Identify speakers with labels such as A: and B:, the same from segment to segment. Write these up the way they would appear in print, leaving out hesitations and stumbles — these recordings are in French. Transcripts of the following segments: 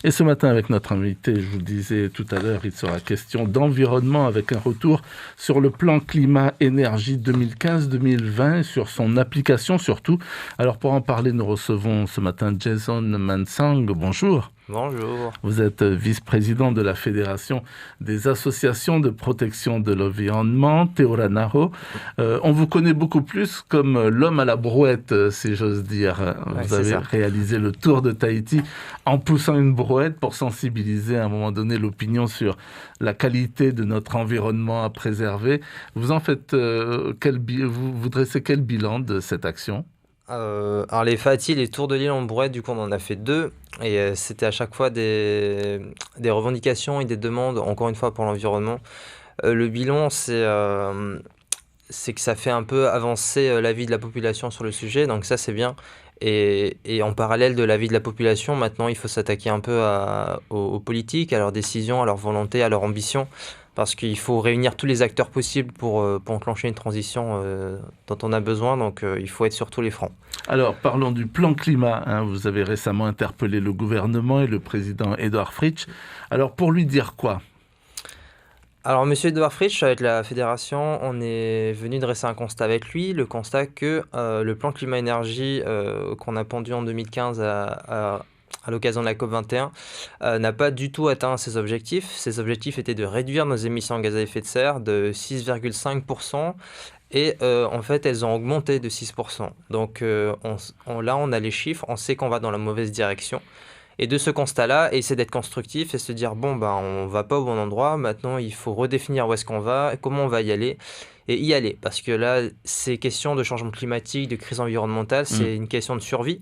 A: Et ce matin, avec notre invité, je vous le disais tout à l'heure, il sera question d'environnement avec un retour sur le plan climat-énergie 2015-2020 et sur son application surtout. Alors pour en parler, nous recevons ce matin Jason Mansang. Bonjour.
B: Bonjour.
A: Vous êtes vice-président de la Fédération des associations de protection de l'environnement, Teoranaho. On vous connaît beaucoup plus comme l'homme à la brouette, si j'ose dire. Vous avez réalisé le tour de Tahiti en poussant une brouette pour sensibiliser à un moment donné l'opinion sur la qualité de notre environnement à préserver. Vous en faites vous dressez quel bilan de cette action ?
B: Alors les FATI, les tours de l'île en brouette, du coup on en a fait 2 et c'était à chaque fois des revendications et des demandes, encore une fois pour l'environnement. Le bilan c'est que ça fait un peu avancer l'avis de la population sur le sujet, donc ça c'est bien. Et en parallèle de l'avis de la population, maintenant il faut s'attaquer un peu aux politiques, à leurs décisions, à leur volonté, à leur ambition. Parce qu'il faut réunir tous les acteurs possibles pour enclencher une transition dont on a besoin, donc il faut être sur tous les fronts.
A: Alors, parlons du plan climat. Vous avez récemment interpellé le gouvernement et le président Édouard Fritsch. Alors, pour lui dire quoi ?
B: Alors, monsieur Édouard Fritsch, avec la fédération, on est venu dresser un constat avec lui, le constat que le plan climat-énergie qu'on a pendu en 2015 à l'occasion de la COP21, n'a pas du tout atteint ses objectifs. Ses objectifs étaient de réduire nos émissions de gaz à effet de serre de 6,5% et en fait, elles ont augmenté de 6%. Donc là, on a les chiffres, on sait qu'on va dans la mauvaise direction. Et de ce constat-là, essayer d'être constructif et se dire, on va pas au bon endroit, maintenant il faut redéfinir où est-ce qu'on va, comment on va y aller. Et y aller, parce que là, ces questions de changement climatique, de crise environnementale, c'est une question de survie.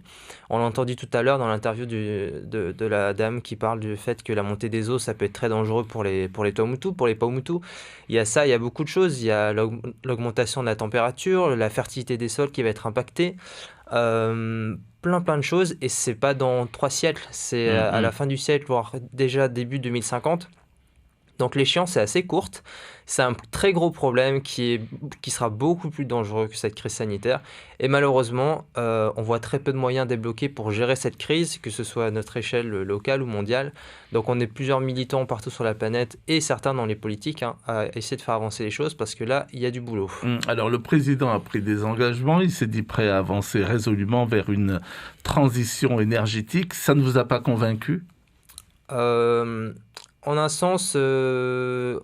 B: On l'a entendu tout à l'heure dans l'interview de la dame qui parle du fait que la montée des eaux, ça peut être très dangereux pour les Tuamotu, pour les Paumotu. Il y a ça, il y a beaucoup de choses. Il y a l'augmentation de la température, la fertilité des sols qui va être impactée. Plein de choses, et c'est pas dans 3 siècles, c'est à la fin du siècle, voire déjà début 2050. Donc l'échéance est assez courte, c'est un très gros problème qui sera beaucoup plus dangereux que cette crise sanitaire. Et malheureusement, on voit très peu de moyens débloqués pour gérer cette crise, que ce soit à notre échelle locale ou mondiale. Donc on est plusieurs militants partout sur la planète et certains dans les politiques à essayer de faire avancer les choses parce que là, il y a du boulot.
A: Alors le président a pris des engagements, il s'est dit prêt à avancer résolument vers une transition énergétique. Ça ne vous a pas convaincu ?
B: En un sens, je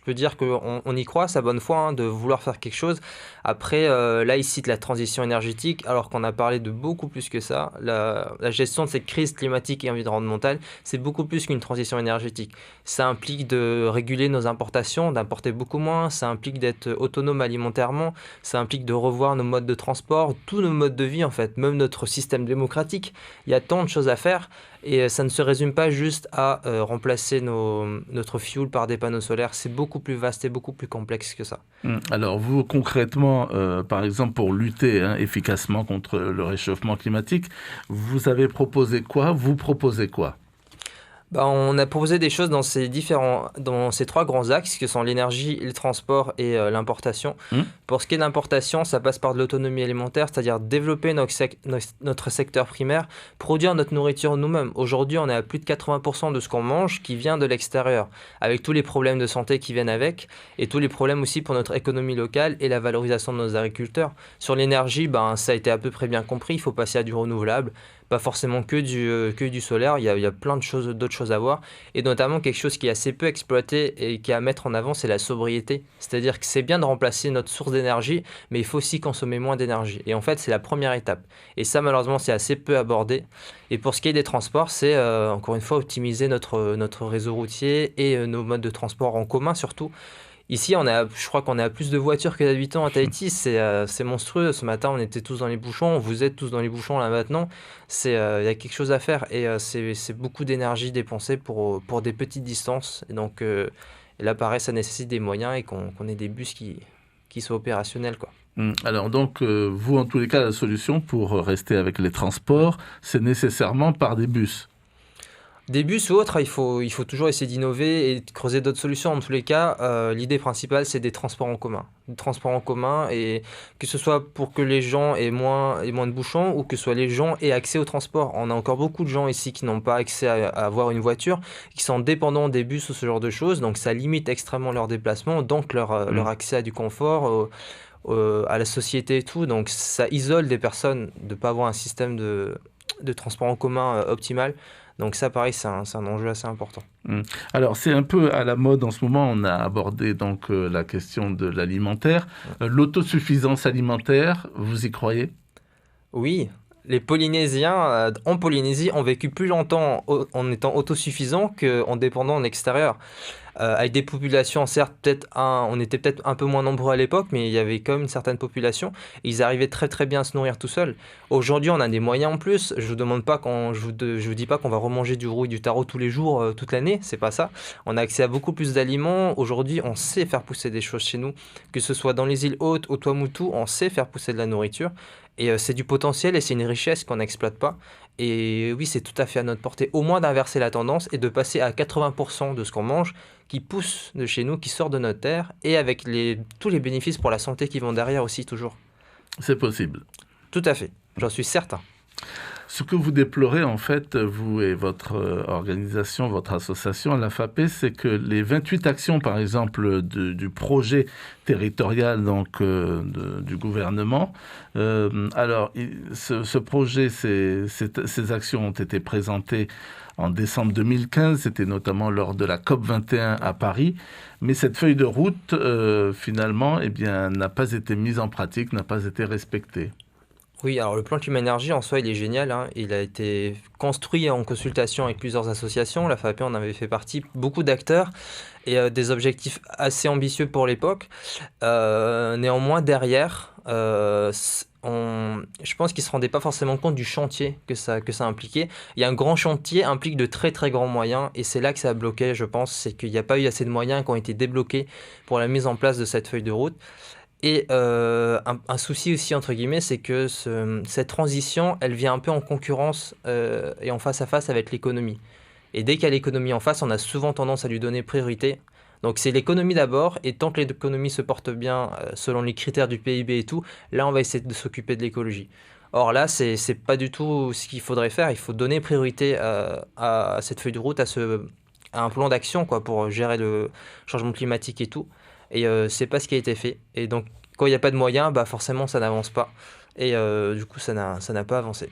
B: peux dire qu'on y croit, sa bonne foi, de vouloir faire quelque chose. Après, là, il cite la transition énergétique, alors qu'on a parlé de beaucoup plus que ça. La gestion de cette crise climatique et environnementale, c'est beaucoup plus qu'une transition énergétique. Ça implique de réguler nos importations, d'importer beaucoup moins. Ça implique d'être autonome alimentairement. Ça implique de revoir nos modes de transport, tous nos modes de vie, en fait, même notre système démocratique. Il y a tant de choses à faire. Et ça ne se résume pas juste à remplacer notre fuel par des panneaux solaires. C'est beaucoup plus vaste et beaucoup plus complexe que ça.
A: Alors vous, concrètement, par exemple, pour lutter efficacement contre le réchauffement climatique, vous avez proposé quoi ? Vous proposez quoi ?
B: On a proposé des choses dans ces 3 grands axes que sont l'énergie, le transport et l'importation. Pour ce qui est de l'importation, ça passe par de l'autonomie alimentaire, c'est-à-dire développer notre secteur primaire, produire notre nourriture nous-mêmes. Aujourd'hui, on est à plus de 80% de ce qu'on mange qui vient de l'extérieur, avec tous les problèmes de santé qui viennent avec et tous les problèmes aussi pour notre économie locale et la valorisation de nos agriculteurs. Sur l'énergie, ça a été à peu près bien compris, il faut passer à du renouvelable. Pas forcément que du solaire, il y a plein d'autres choses à voir. Et notamment quelque chose qui est assez peu exploité et qui est à mettre en avant, c'est la sobriété. C'est-à-dire que c'est bien de remplacer notre source d'énergie, mais il faut aussi consommer moins d'énergie. Et en fait, c'est la première étape. Et ça, malheureusement, c'est assez peu abordé. Et pour ce qui est des transports, c'est encore une fois optimiser notre réseau routier et nos modes de transport en commun surtout. Ici, je crois qu'on est à plus de voitures que d'habitants à Tahiti. C'est monstrueux. Ce matin, on était tous dans les bouchons. Vous êtes tous dans les bouchons là maintenant. Il y a quelque chose à faire. Et c'est beaucoup d'énergie dépensée pour des petites distances. Et donc, et là, pareil, ça nécessite des moyens et qu'on ait des bus qui soient opérationnels, quoi.
A: Alors donc, vous, en tous les cas, la solution pour rester avec les transports, c'est nécessairement par des bus.
B: Des bus ou autres, il faut toujours essayer d'innover et de creuser d'autres solutions. En tous les cas, l'idée principale, c'est des transports en commun. Des transports en commun, et que ce soit pour que les gens aient moins de bouchons ou que ce soit les gens aient accès au transport. On a encore beaucoup de gens ici qui n'ont pas accès à avoir une voiture, qui sont dépendants des bus ou ce genre de choses. Donc ça limite extrêmement leur déplacement, donc leur
A: Mm.
B: accès à du confort, à la société et tout. Donc ça isole des personnes de ne pas avoir un système de transport en commun optimal. Donc ça, pareil, c'est un enjeu assez important.
A: Mm. Alors, c'est un peu à la mode en ce moment. On a abordé donc la question de l'alimentaire. L'autosuffisance alimentaire, vous y croyez?
B: Oui, les Polynésiens en Polynésie ont vécu plus longtemps en étant autosuffisants qu'en dépendant en extérieur. Avec des populations, certes, on était peut-être un peu moins nombreux à l'époque, mais il y avait quand même une certaine population. Et ils arrivaient très très bien à se nourrir tout seuls. Aujourd'hui, on a des moyens en plus. Je vous demande pas je vous dis pas qu'on va remanger du roux et du taro tous les jours, toute l'année. C'est pas ça. On a accès à beaucoup plus d'aliments. Aujourd'hui, on sait faire pousser des choses chez nous, que ce soit dans les îles Hautes, au Tuamotu, on sait faire pousser de la nourriture. Et c'est du potentiel et c'est une richesse qu'on n'exploite pas. Et oui, c'est tout à fait à notre portée, au moins d'inverser la tendance et de passer à 80% de ce qu'on mange qui pousse de chez nous, qui sort de notre terre, et avec tous les bénéfices pour la santé qui vont derrière aussi, toujours.
A: C'est possible.
B: Tout à fait, j'en suis certain.
A: Ce que vous déplorez, en fait, vous et votre organisation, votre association, l'AFAP, c'est que les 28 actions, par exemple, du projet territorial donc, du gouvernement, ce projet, ces actions ont été présentées en décembre 2015, c'était notamment lors de la COP 21 à Paris, mais cette feuille de route, finalement, eh bien, n'a pas été mise en pratique, n'a pas été respectée.
B: Oui, alors le plan climat-énergie en soi, il est génial, hein. Il a été construit en consultation avec plusieurs associations. La FAP en avait fait partie, beaucoup d'acteurs et des objectifs assez ambitieux pour l'époque. Néanmoins, derrière, je pense qu'ils ne se rendaient pas forcément compte du chantier que ça impliquait. Il y a un grand chantier implique de très très grands moyens et c'est là que ça a bloqué, je pense. C'est qu'il n'y a pas eu assez de moyens qui ont été débloqués pour la mise en place de cette feuille de route. Et un souci aussi, entre guillemets, c'est que cette transition, elle vient un peu en concurrence et en face à face avec l'économie. Et dès qu'il y a l'économie en face, on a souvent tendance à lui donner priorité. Donc c'est l'économie d'abord, et tant que l'économie se porte bien selon les critères du PIB et tout, là on va essayer de s'occuper de l'écologie. Or là, c'est pas du tout ce qu'il faudrait faire. Il faut donner priorité à cette feuille de route, à un plan d'action quoi, pour gérer le changement climatique et tout. Et c'est pas ce qui a été fait. Et donc, quand il n'y a pas de moyens, bah forcément, ça n'avance pas. Et du coup, ça n'a pas avancé.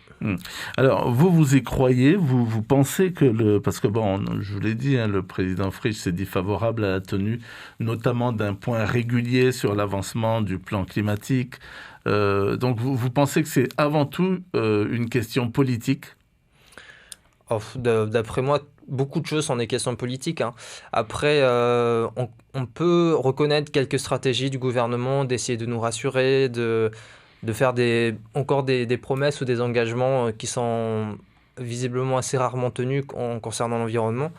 A: Alors, vous y croyez, vous pensez que parce que bon, je vous l'ai dit, hein, le président Frisch s'est dit favorable à la tenue, notamment d'un point régulier sur l'avancement du plan climatique. Donc, vous pensez que c'est avant tout une question politique?
B: D'après moi, beaucoup de choses sont des questions politiques, hein. Après, on peut reconnaître quelques stratégies du gouvernement d'essayer de nous rassurer, de faire encore des promesses ou des engagements qui sont visiblement assez rarement tenus concernant l'environnement.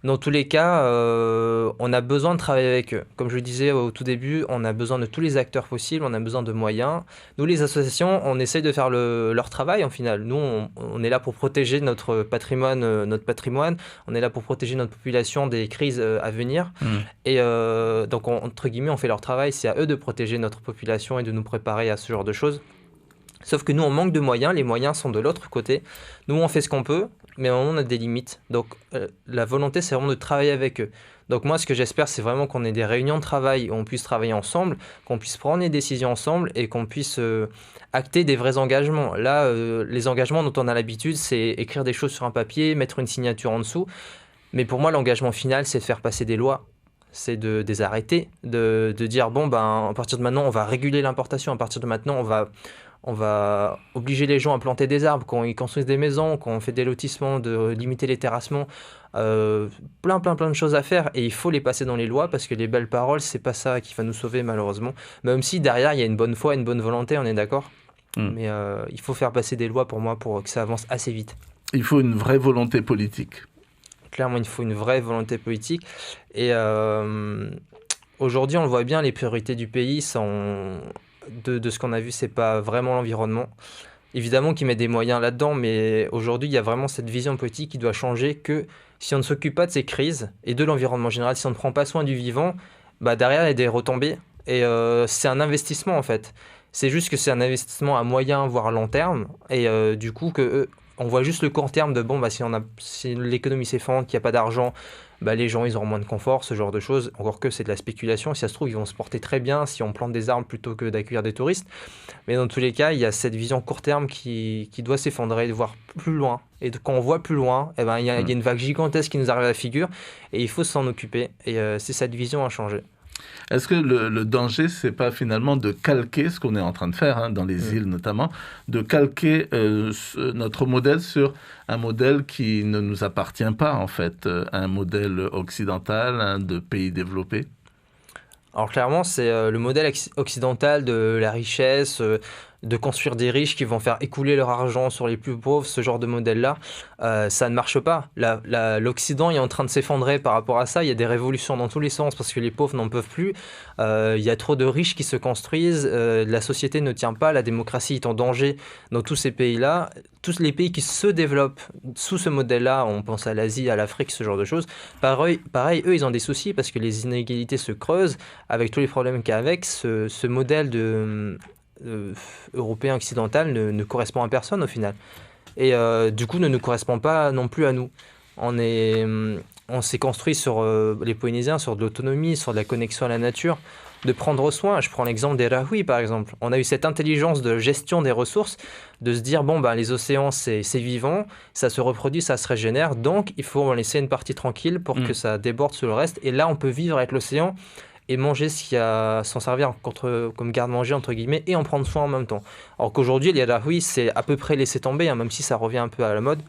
B: Dans tous les cas, on a besoin de travailler avec eux. Comme je le disais au tout début, on a besoin de tous les acteurs possibles, on a besoin de moyens. Nous, les associations, on essaye de faire leur travail en final. Nous, on est là pour protéger notre patrimoine, on est là pour protéger notre population des crises à venir. Et donc, entre guillemets, on fait leur travail. C'est à eux de protéger notre population et de nous préparer à ce genre de choses. Sauf que nous, on manque de moyens, les moyens sont de l'autre côté. Nous, on fait ce qu'on peut, mais à un moment, on a des limites. Donc, la volonté, c'est vraiment de travailler avec eux. Donc moi, ce que j'espère, c'est vraiment qu'on ait des réunions de travail où on puisse travailler ensemble, qu'on puisse prendre des décisions ensemble et qu'on puisse acter des vrais engagements. Là, les engagements dont on a l'habitude, c'est écrire des choses sur un papier, mettre une signature en dessous. Mais pour moi, l'engagement final, c'est de faire passer des lois. C'est de les arrêter, de dire, bon, ben, à partir de maintenant, on va réguler l'importation. À partir de maintenant, on va obliger les gens à planter des arbres, quand ils construisent des maisons, quand on fait des lotissements, de limiter les terrassements. Plein de choses à faire et il faut les passer dans les lois parce que les belles paroles, c'est pas ça qui va nous sauver malheureusement. Même si derrière, il y a une bonne foi, une bonne volonté, on est d'accord. Mais il faut faire passer des lois pour moi pour que ça avance assez vite.
A: Il faut une vraie volonté politique.
B: Clairement, il faut une vraie volonté politique. Et aujourd'hui, on le voit bien, les priorités du pays sont... De ce qu'on a vu, c'est pas vraiment l'environnement. évidemment qu'ils mettent des moyens là-dedans, mais aujourd'hui, il y a vraiment cette vision politique qui doit changer que si on ne s'occupe pas de ces crises et de l'environnement général, si on ne prend pas soin du vivant, bah derrière, il y a des retombées. Et c'est un investissement, en fait. C'est juste que c'est un investissement à moyen, voire long terme. Et du coup, on voit juste le court terme de, bon, bah, si l'économie s'effondre, qu'il n'y a pas d'argent, bah, les gens, ils auront moins de confort, ce genre de choses. Encore que c'est de la spéculation. Si ça se trouve, ils vont se porter très bien si on plante des arbres plutôt que d'accueillir des touristes. Mais dans tous les cas, il y a cette vision court terme qui doit s'effondrer, de voir plus loin. Et quand on voit plus loin, eh ben, il y a une vague gigantesque qui nous arrive à la figure et il faut s'en occuper. Et c'est cette vision à changer.
A: Est-ce que le danger, c'est pas finalement de calquer ce qu'on est en train de faire, dans les îles notamment, de calquer notre modèle sur un modèle qui ne nous appartient pas, en fait, un modèle occidental, de pays développés?
B: Alors clairement, c'est le modèle occidental de la richesse, de construire des riches qui vont faire écouler leur argent sur les plus pauvres, ce genre de modèle-là, ça ne marche pas. L'Occident est en train de s'effondrer par rapport à ça. Il y a des révolutions dans tous les sens parce que les pauvres n'en peuvent plus. Il y a trop de riches qui se construisent. La société ne tient pas. La démocratie est en danger dans tous ces pays-là. Tous les pays qui se développent sous ce modèle-là, on pense à l'Asie, à l'Afrique, ce genre de choses, pareil, eux, ils ont des soucis parce que les inégalités se creusent avec tous les problèmes qu'il y a avec. Ce modèle européen occidental ne correspond à personne au final. Et du coup, ne nous correspond pas non plus à nous. On s'est construit sur les Polynésiens, sur de l'autonomie, sur de la connexion à la nature, de prendre soin. Je prends l'exemple des Rahui, par exemple. On a eu cette intelligence de gestion des ressources, de se dire, bon, ben, les océans, c'est vivant, ça se reproduit, ça se régénère, donc il faut en laisser une partie tranquille pour que ça déborde sur le reste. Et là, on peut vivre avec l'océan et manger ce qu'il y a, s'en servir comme garde-manger, entre guillemets, et en prendre soin en même temps. Alors qu'aujourd'hui, les Rahui, c'est à peu près laisser tomber, même si ça revient un peu à la mode.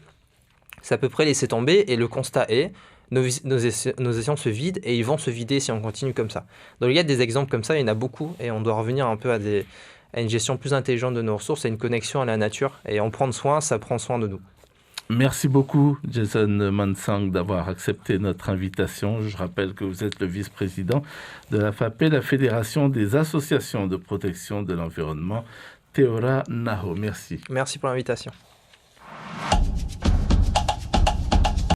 B: C'est à peu près laisser tomber, et le constat est, nos océans se vident, et ils vont se vider si on continue comme ça. Donc il y a des exemples comme ça, il y en a beaucoup, et on doit revenir un peu à une gestion plus intelligente de nos ressources, à une connexion à la nature, et en prendre soin, ça prend soin de nous.
A: Merci beaucoup, Jason Mansang, d'avoir accepté notre invitation. Je rappelle que vous êtes le vice-président de la FAPE, la Fédération des associations de protection de l'environnement, Teora Naho. Merci.
B: Merci pour l'invitation.